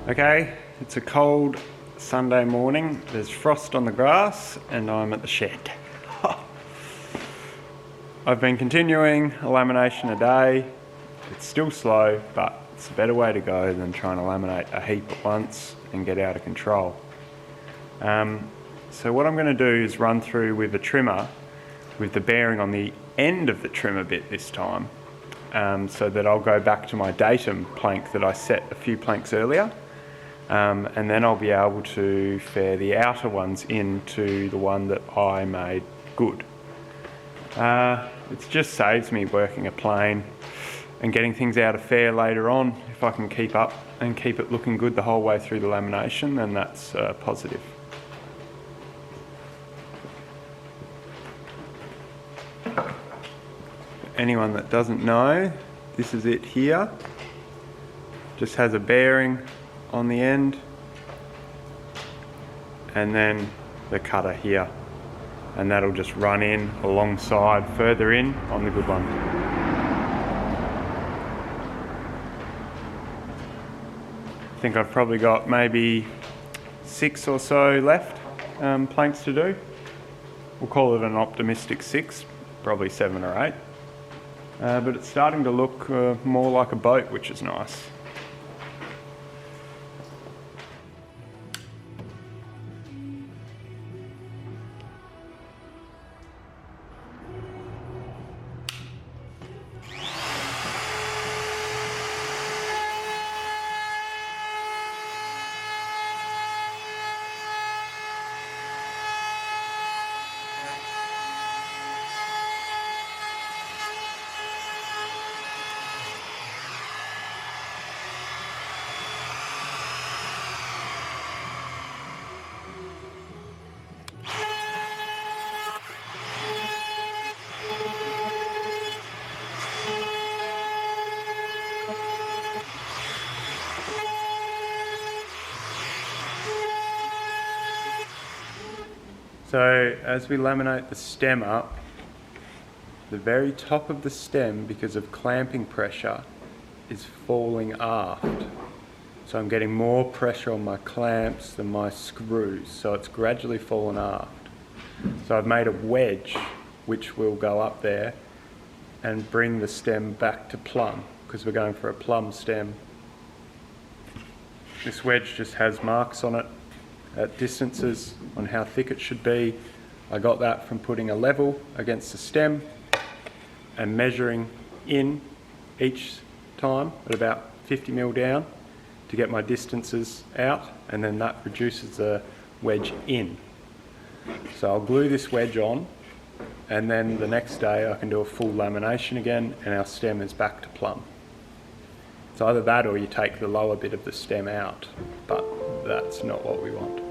Okay, it's a cold Sunday morning. There's frost on the grass and I'm at the shed. I've been continuing a lamination a day. It's still slow, but it's a better way to go than trying to laminate a heap at once and get out of control. So what I'm going to do is run through with a trimmer with the bearing on the end of the trimmer bit this time, so that I'll go back to my datum plank that I set a few planks earlier, and then I'll be able to fare the outer ones into the one that I made good. It just saves me working a plane and getting things out of fare later on. If I can keep up and keep it looking good the whole way through the lamination, then that's positive. Anyone that doesn't know, this is it here. Just has a bearing on the end and then the cutter here, and that'll just run in alongside further in on the good one. I think I've probably got maybe 6 or so left planks to do. We'll call it an optimistic 6, probably 7 or 8. But it's starting to look more like a boat, which is nice. So as we laminate the stem up, the very top of the stem, because of clamping pressure, is falling aft. So I'm getting more pressure on my clamps than my screws, so it's gradually fallen aft. So I've made a wedge which will go up there and bring the stem back to plumb, because we're going for a plumb stem. This wedge just has marks on it at distances on how thick it should be. I got that from putting a level against the stem and measuring in each time at about 50 mil down to get my distances out, and then that reduces the wedge in. So I'll glue this wedge on, and then the next day I can do a full lamination again and our stem is back to plumb. It's either that or you take the lower bit of the stem out, but that's not what we want.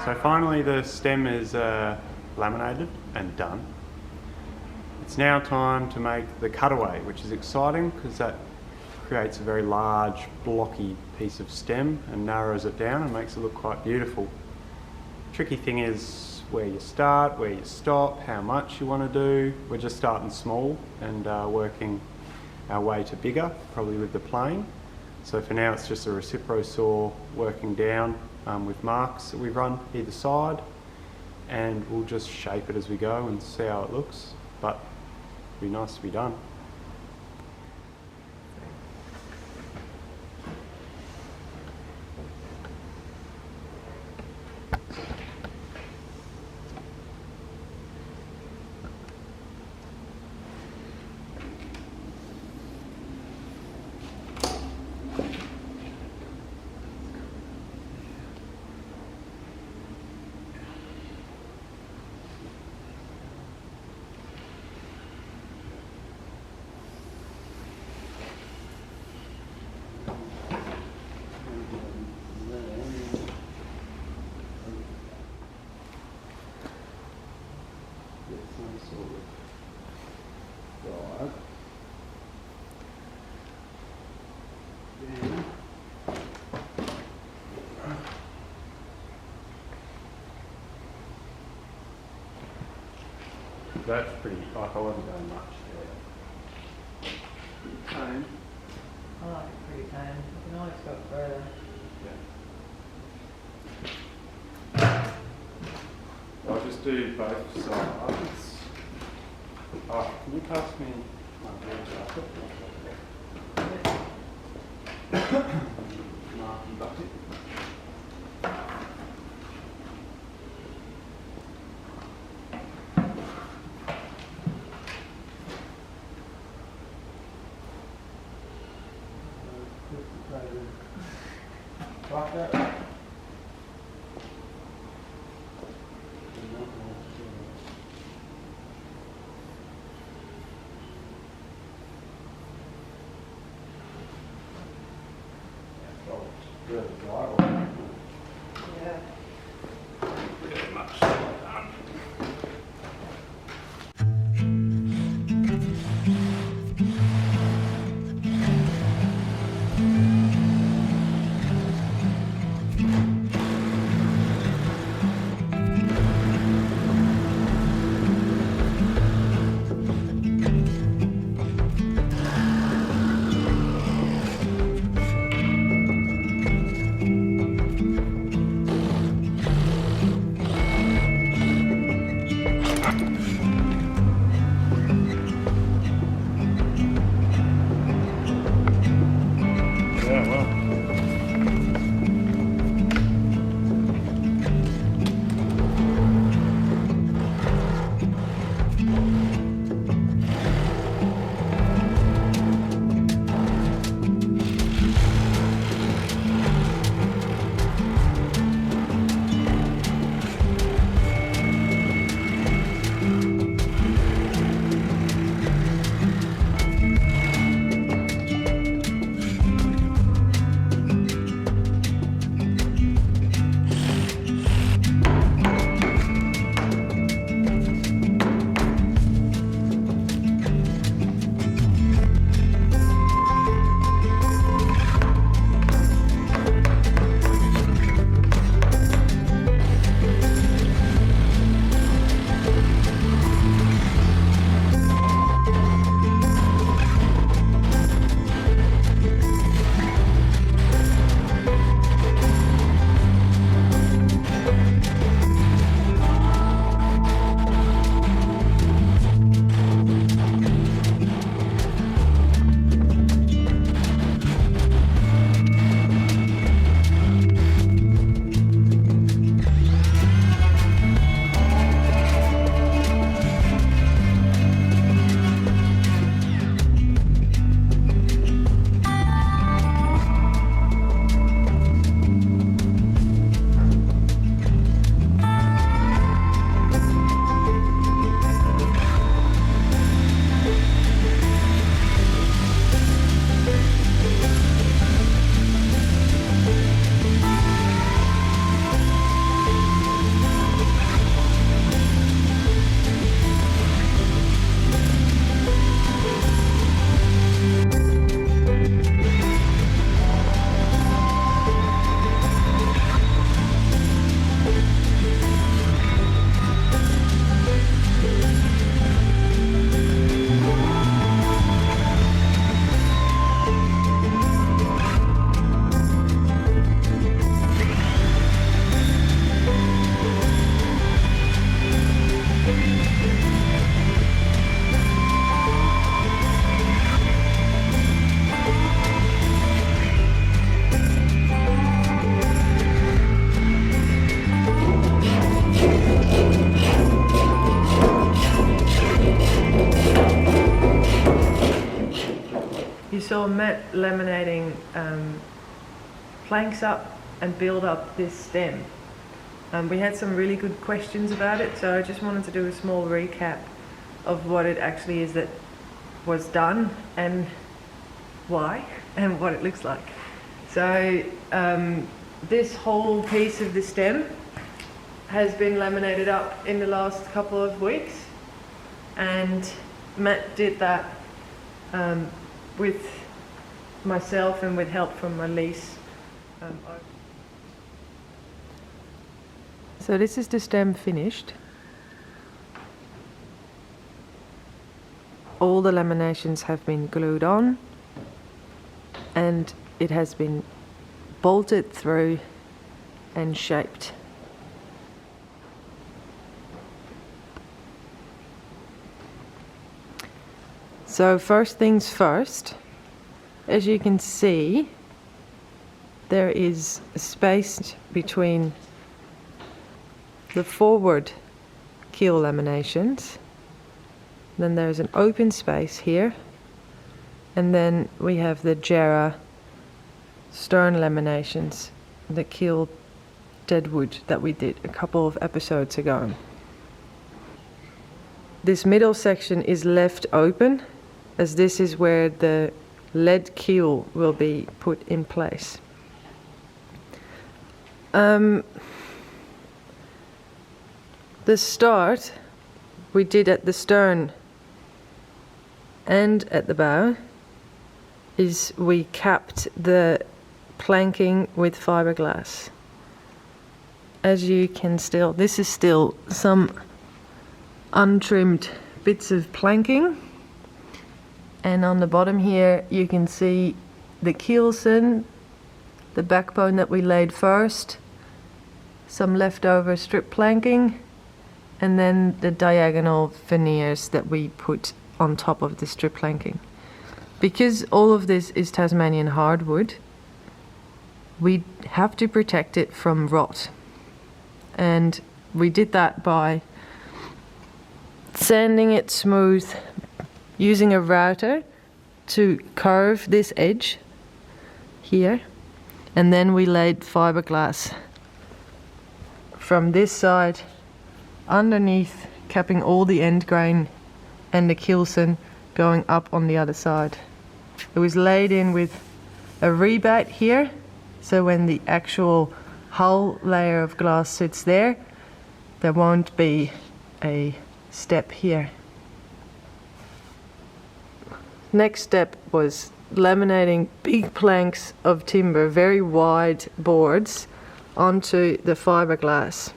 So finally the stem is laminated and done. It's now time to make the cutaway, which is exciting because that creates a very large blocky piece of stem and narrows it down and makes it look quite beautiful. Tricky thing is where you start, where you stop, how much you want to do. We're just starting small and working our way to bigger, probably with the plane. So for now it's just a recipro saw working down with marks that we run either side, and we'll just shape it as we go and see how it looks, but it'd be nice to be done. That's pretty, like I wasn't doing much there. Tame. I like it pretty tame. I can always go further. Yeah. I'll just do both sides. Oh, can you pass me my board jacket? Marky bucket. Like that. Really dry. Yeah. Really much done. saw Matt laminating planks up and build up this stem. We had some really good questions about it, so I just wanted to do a small recap of what it actually is that was done and why and what it looks like. So this whole piece of the stem has been laminated up in the last couple of weeks, and Matt did that with myself and with help from my lease. So this is the stem finished. All the laminations have been glued on and it has been bolted through and shaped. So first things first, as you can see, there is a space between the forward keel laminations, then there's an open space here, and then we have the Jarrah stern laminations, the Keel deadwood that we did a couple of episodes ago. This middle section is left open, as this is where the lead keel will be put in place. The start we did at the stern and at the bow is we capped the planking with fiberglass. As you can still, this is still some untrimmed bits of planking, and on the bottom here you can see the keelson, the backbone that we laid first, some leftover strip planking, and then the diagonal veneers that we put on top of the strip planking. Because all of this is Tasmanian hardwood, we have to protect it from rot. And we did that by sanding it smooth, using a router to curve this edge here, and then we laid fiberglass from this side underneath, capping all the end grain and the keelson going up on the other side. It was laid in with a rebate here, so when the actual hull layer of glass sits there, there won't be a step here. Next step was laminating big planks of timber, very wide boards, onto the fiberglass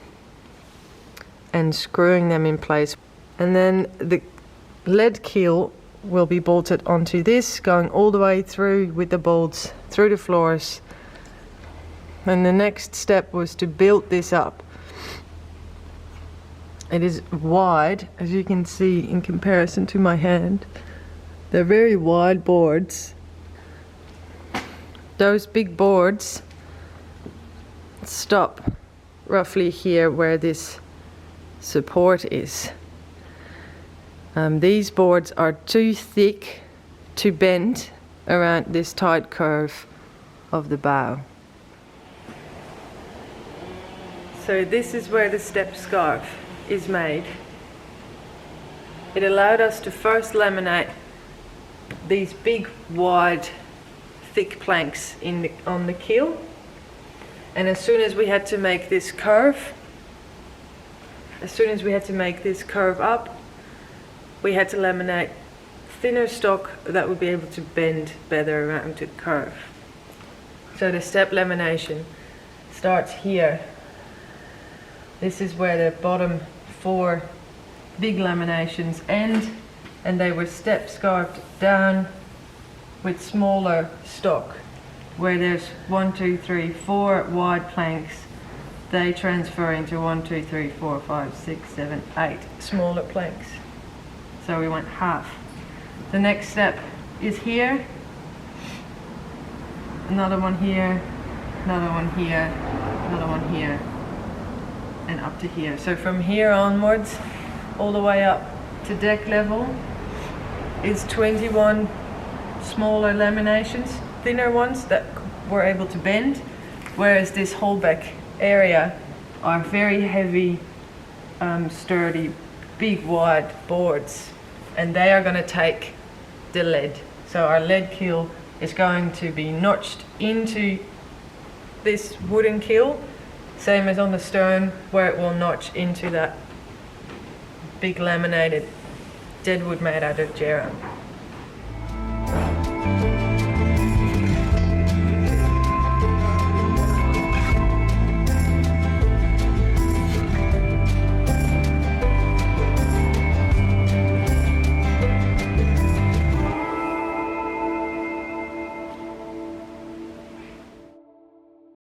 and screwing them in place. And then the lead keel will be bolted onto this, going all the way through with the bolts through the floors. And the next step was to build this up. It is wide, as you can see in comparison to my hand. They're very wide boards. Those big boards stop roughly here where this support is. These boards are too thick to bend around this tight curve of the bow. So this is where the step scarf is made. It allowed us to first laminate these big, wide, thick planks on the keel, and as soon as we had to make this curve, up, we had to laminate thinner stock that would be able to bend better around the curve. So the step lamination starts here. This is where the bottom 4 big laminations end, and they were step scarfed down with smaller stock. Where there's 1, 2, 3, 4 wide planks, they transfer into 1, 2, 3, 4, 5, 6, 7, 8 smaller planks. So we went half. The next step is here, another one here, another one here, another one here, and up to here. So from here onwards, all the way up to deck level is 21 smaller laminations, thinner ones that were able to bend, whereas this whole back area are very heavy, sturdy, big wide boards, and they are going to take the lead. So our lead keel is going to be notched into this wooden keel, same as on the stern, where it will notch into that big laminated deadwood made out of Jarrah.